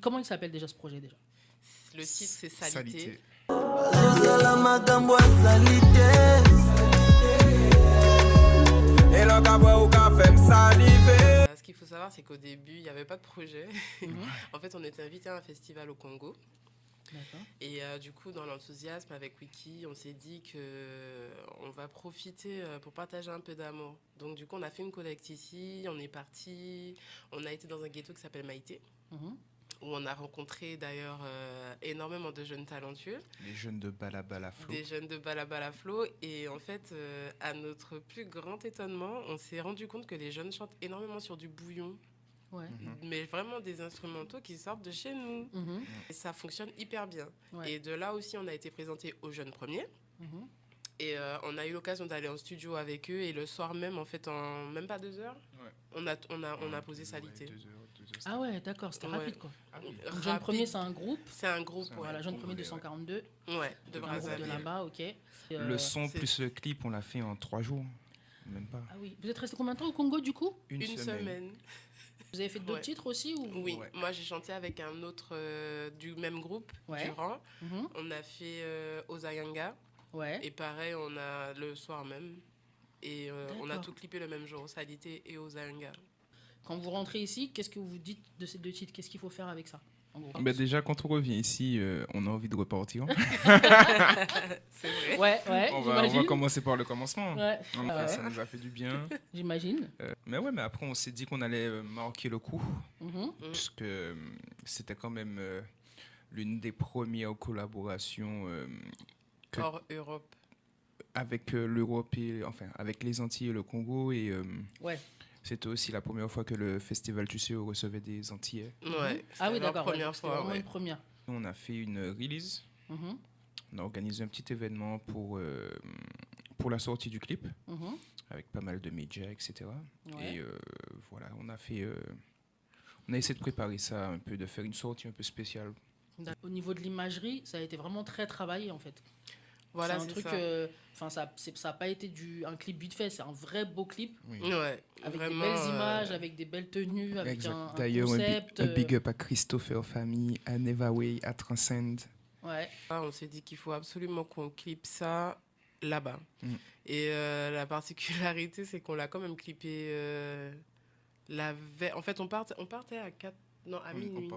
Comment il s'appelle déjà ce projet déjà? Le titre, c'est Salité. Ce qu'il faut savoir, c'est qu'au début, il n'y avait pas de projet. En fait, on était invité à un festival au Congo. D'accord. Et du coup, dans l'enthousiasme avec Wiki, on s'est dit qu'on va profiter pour partager un peu d'amour. Donc du coup, on a fait une collecte ici, on est parti, on a été dans un ghetto qui s'appelle Maïté, où on a rencontré d'ailleurs énormément de jeunes talentueux. Les jeunes de Balabala Flow. Des jeunes de Balabala Flow. Et en fait, à notre plus grand étonnement, on s'est rendu compte que les jeunes chantent énormément sur du bouillon. Ouais. Mais vraiment des instrumentaux qui sortent de chez nous. Et ça fonctionne hyper bien. Ouais. Et de là aussi, on a été présenté aux jeunes premiers. Et on a eu l'occasion d'aller en studio avec eux. Et le soir même, en fait, en même pas 2 heures, on a posé Salité. 2 heures, Ah ouais, d'accord, c'était rapide quoi. Rapide. Jeune Premier, c'est un groupe. C'est un groupe, Voilà, Jeune Premier 242. Ouais, de Un groupe Brazzaville. de là-bas, ok. Le son plus le clip, on l'a fait en 3 jours. Même pas. Ah oui. Vous êtes resté combien de temps au Congo du coup? Une semaine. Vous avez fait d'autres titres aussi ou... Oui, moi j'ai chanté avec un autre du même groupe, Durand. On a fait Ozayanga. Ouais. Et pareil, on a le soir même. Et on a tout clippé le même jour, Salité et Ozayanga. Quand vous rentrez ici, qu'est-ce que vous dites de ces 2 titres? Qu'est-ce qu'il faut faire avec ça en gros? Déjà, quand on revient ici, on a envie de repartir. C'est vrai. Ouais, on va commencer par le commencement. Ouais. Ça nous a fait du bien. J'imagine. Mais après, on s'est dit qu'on allait marquer le coup. Puisque c'était quand même l'une des premières collaborations hors Europe. Avec l'Europe, avec les Antilles et le Congo. Et c'était aussi la première fois que le festival Tusseo recevait des Antillais. Ouais. Ah oui, d'accord. Première c'était fois. Vraiment une première. On a fait une release. On a organisé un petit événement pour la sortie du clip, avec pas mal de médias, etc. Et voilà, on a essayé de préparer ça un peu, de faire une sortie un peu spéciale. Au niveau de l'imagerie, ça a été vraiment très travaillé en fait. Voilà, c'est un truc, ça n'a pas été un clip vite fait, c'est un vrai beau clip. Ouais, avec vraiment, des belles images, avec des belles tenues, avec un D'ailleurs, concept. un big up à Christopher Famille, à Nevaway, à Transcend. Ouais. On s'est dit qu'il faut absolument qu'on clippe ça là-bas. Et la particularité, c'est qu'on l'a quand même clippé la veille. En fait, on partait à minuit.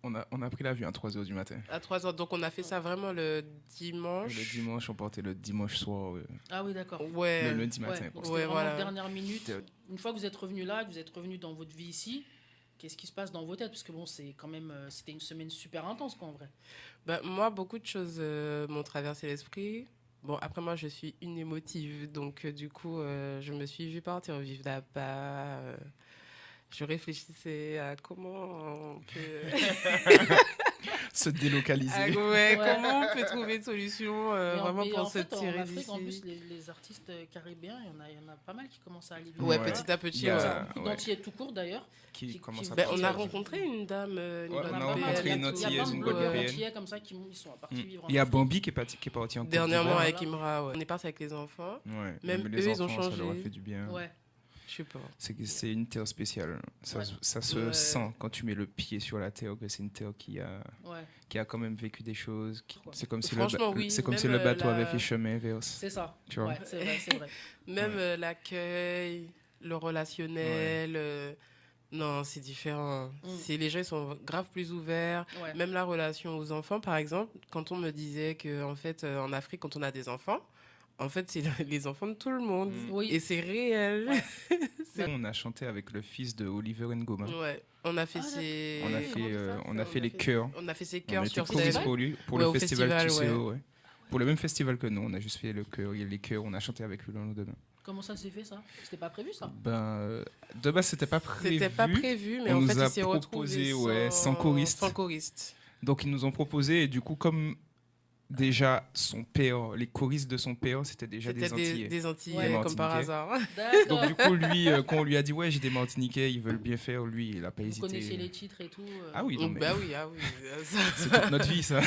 On a pris l'avion à 3h du matin. À 3h, donc on a fait ça vraiment le dimanche. Le dimanche, on partait le dimanche soir. Ah oui, d'accord. Le lundi matin. Donc c'était vraiment la dernière minute. Une fois que vous êtes revenu là, que vous êtes revenu dans votre vie ici, qu'est-ce qui se passe dans vos têtes? Parce que bon, c'est quand même, c'était une semaine super intense, quoi, en vrai. Moi, beaucoup de choses m'ont traversé l'esprit. Bon, après, moi, je suis une émotive. Donc, du coup, je me suis vue partir vivre là-bas. Je réfléchissais à comment on peut se délocaliser. Comment on peut trouver une solution vraiment pour se tirer d'ici. En plus, les artistes caribéens, il y en a pas mal qui commencent à aller. Petit à petit. Beaucoup d'Antillais tout court d'ailleurs. On a rencontré une dame. On a rencontré une Antillaise, une Guadeloupéenne. Comme ça qui sont partis vivre. Il y a Bambi qui est parti en Côte dernièrement avec Imra. On est parti avec les enfants. Même eux, ils ont changé. Ça leur a fait du bien. Je sais pas. C'est une terre spéciale. Ça se sent quand tu mets le pied sur la terre que c'est une terre qui a quand même vécu des choses. C'est comme si le bateau avait fait chemin vers. C'est ça. Tu vois. C'est vrai. Même l'accueil, le relationnel. Non, c'est différent. Les gens ils sont grave plus ouverts. Même la relation aux enfants, par exemple, quand on me disait qu'en fait, en Afrique, quand on a des enfants, en fait, c'est les enfants de tout le monde. Et c'est réel. On a chanté avec le fils de Oliver Ngoma. On a fait les chœurs. On a fait ses chœurs sur scène. Pour le festival Tusseo. Pour le même festival que nous, on a juste fait les chœurs. On a chanté avec lui le lendemain. Comment ça s'est fait, ça? C'était pas prévu, ça? De base, c'était pas prévu. C'était pas prévu, mais en fait, il s'est retrouvé sans choriste. Sans choriste. Donc, ils nous ont proposé, et du coup, comme déjà, son père, les choristes de son père, c'était déjà des Antillais. Des Antillais, ouais, comme par hasard. Donc, du coup, lui, quand on lui a dit, ouais, j'ai des Martiniquais, ils veulent bien faire, lui, il n'a pas hésité. Vous connaissez les titres et tout Ah oui, non, mais... Bah oui. C'est toute notre vie, ça.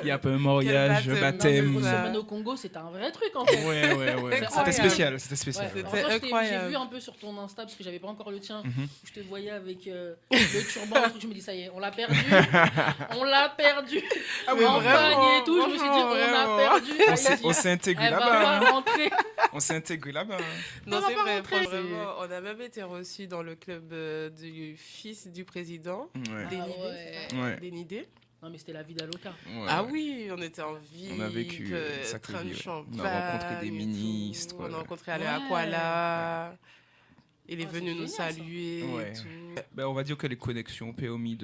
Il y a un peu un mariage, un baptême. Une semaine au Congo, c'était un vrai truc, en fait. Ouais. C'était spécial. Ouais. C'était incroyable. J'ai vu un peu sur ton Insta, parce que j'avais pas encore le tien, où je te voyais avec le turban, le truc, je me dis, ça y est, on l'a perdu. Ah oui, en panier et tout, je me suis dit, on a perdu. On s'est intégré là-bas. On s'est intégré là-bas. Non, c'est vrai, franchement. On a même été reçus dans le club du fils du président, Dénidé. Non, mais c'était la vie d'Aloca. Oui, on était en vie. On a vécu train de champagne. On a rencontré des ministres. On a rencontré Aléa Kuala. Il est venu nous saluer. Et tout. On va dire que les connexions ont permis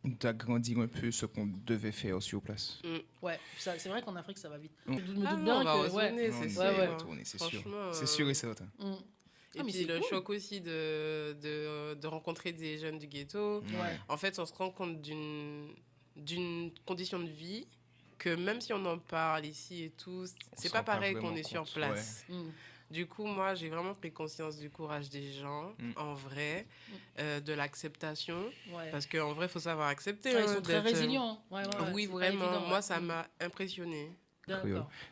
d'agrandir un peu ce qu'on devait faire sur place. Ouais, c'est vrai qu'en Afrique, ça va vite. Je me doute bien que c'est sûr. C'est sûr et certain. Et puis le choc aussi de rencontrer des jeunes du ghetto. En fait, on se rend compte d'une condition de vie que même si on en parle ici et tout, c'est pas pareil qu'on est sur place. Du coup, moi, j'ai vraiment pris conscience du courage des gens, en vrai, de l'acceptation. Parce qu'en vrai, il faut savoir accepter. Ils sont très résilients. Oui, vraiment. Moi, ça m'a impressionnée.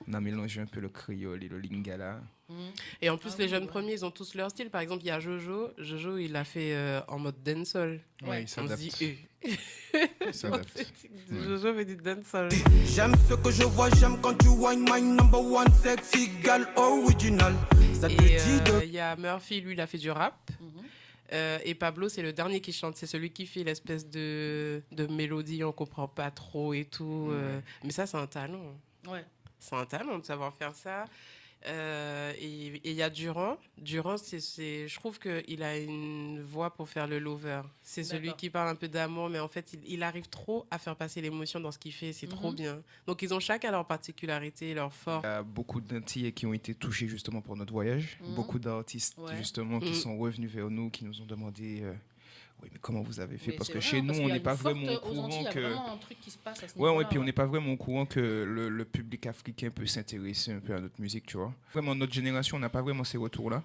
On a mélangé un peu le créole et le lingala. Et en plus, les jeunes premiers, ils ont tous leur style. Par exemple, il y a Jojo. Jojo, il l'a fait en mode dancehall. Il s'adapte. Il s'adapte. Jojo fait du dancehall. J'aime ce que je vois, j'aime quand tu wine my number one sexy girl original. Et il y a Murphy, lui, il a fait du rap. Et Pablo, c'est le dernier qui chante. C'est celui qui fait l'espèce de mélodie, on comprend pas trop et tout. Mais ça, c'est un talent. C'est un talent de savoir faire ça. Et il y a Durand. Durand, je trouve qu'il a une voix pour faire le lover. C'est celui qui parle un peu d'amour, mais en fait, il arrive trop à faire passer l'émotion dans ce qu'il fait. C'est trop bien. Donc, ils ont chacun leur particularité, leur force. Il y a beaucoup d'Antillais qui ont été touchés justement pour notre voyage. Beaucoup d'artistes justement qui sont revenus vers nous, qui nous ont demandé... Oui, mais comment vous avez fait? Parce que chez nous, on n'est pas vraiment au courant que... Il y a vraiment un truc qui se passe à ce niveau-là. Puis on n'est pas vraiment au courant que le public africain peut s'intéresser un peu à notre musique, tu vois. Vraiment, notre génération, on n'a pas vraiment ces retours-là.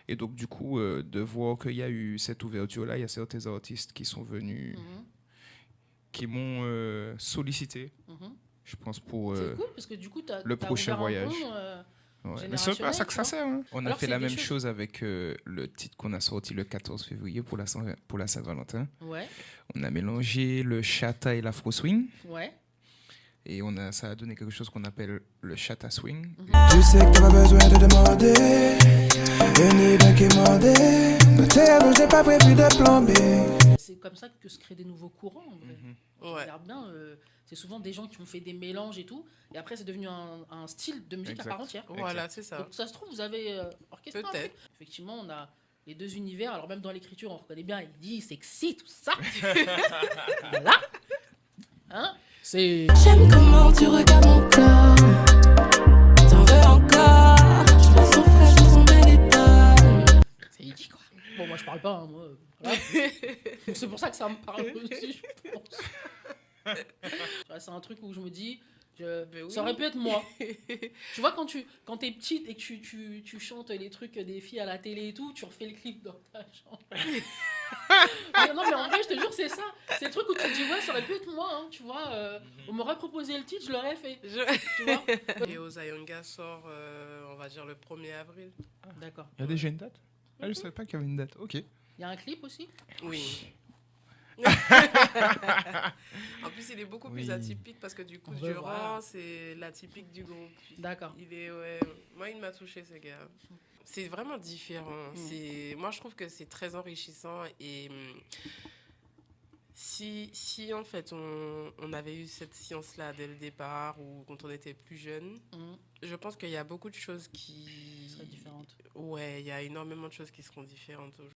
Et donc, du coup, de voir qu'il y a eu cette ouverture-là, il y a certains artistes qui sont venus, qui m'ont sollicité, je pense, pour c'est cool, parce que du coup, le prochain voyage. Mais c'est pas ça que ça sert. On a fait la même chose avec le titre qu'on a sorti le 14 février pour la Saint-Valentin. On a mélangé le chata et l'afro swing. Et ça a donné quelque chose qu'on appelle le chata swing. Tu sais que t'as pas besoin de demander. Une idée qui demandait. J'ai pas prévu de plomber. C'est comme ça que se créent des nouveaux courants, en vrai. Regarde bien, c'est souvent des gens qui ont fait des mélanges et tout, et après c'est devenu un style de musique à part entière. Voilà, c'est ça. Donc ça se trouve, vous avez orchestré. Peut-être. Effectivement, on a les deux univers, alors même dans l'écriture, on reconnaît bien, il dit sexy, tout ça. Là, hein, c'est... J'aime comment tu regardes mon corps. T'en veux encore. Je me sens fraîche dans son bel état. C'est idiot, quoi. Bon, moi je parle pas, hein, moi. Voilà. C'est pour ça que ça me parle aussi, je pense. C'est un truc où je me dis, ça aurait pu être moi. Tu vois, quand t'es petite et que tu chantes les trucs des filles à la télé et tout, tu refais le clip dans ta chambre. Non, mais en vrai, je te jure, c'est ça. C'est le truc où tu te dis, ouais, ça aurait pu être moi, hein, tu vois. On m'aurait proposé le titre, je l'aurais fait. Tu vois. Et Ozayanga sort, on va dire, le 1er avril. D'accord. Il y a déjà une date? Je ne savais pas qu'il y avait une date. Ok. Il y a un clip aussi? Oui. En plus, il est beaucoup plus atypique parce que du coup, Durand, c'est l'atypique du groupe. D'accord. Moi, il m'a touché, ce gars. C'est vraiment différent. Moi, je trouve que c'est très enrichissant. Et si en fait, on avait eu cette science-là dès le départ ou quand on était plus jeune, je pense qu'il y a beaucoup de choses qui... seraient différentes. Ouais, il y a énormément de choses qui seront différentes aujourd'hui.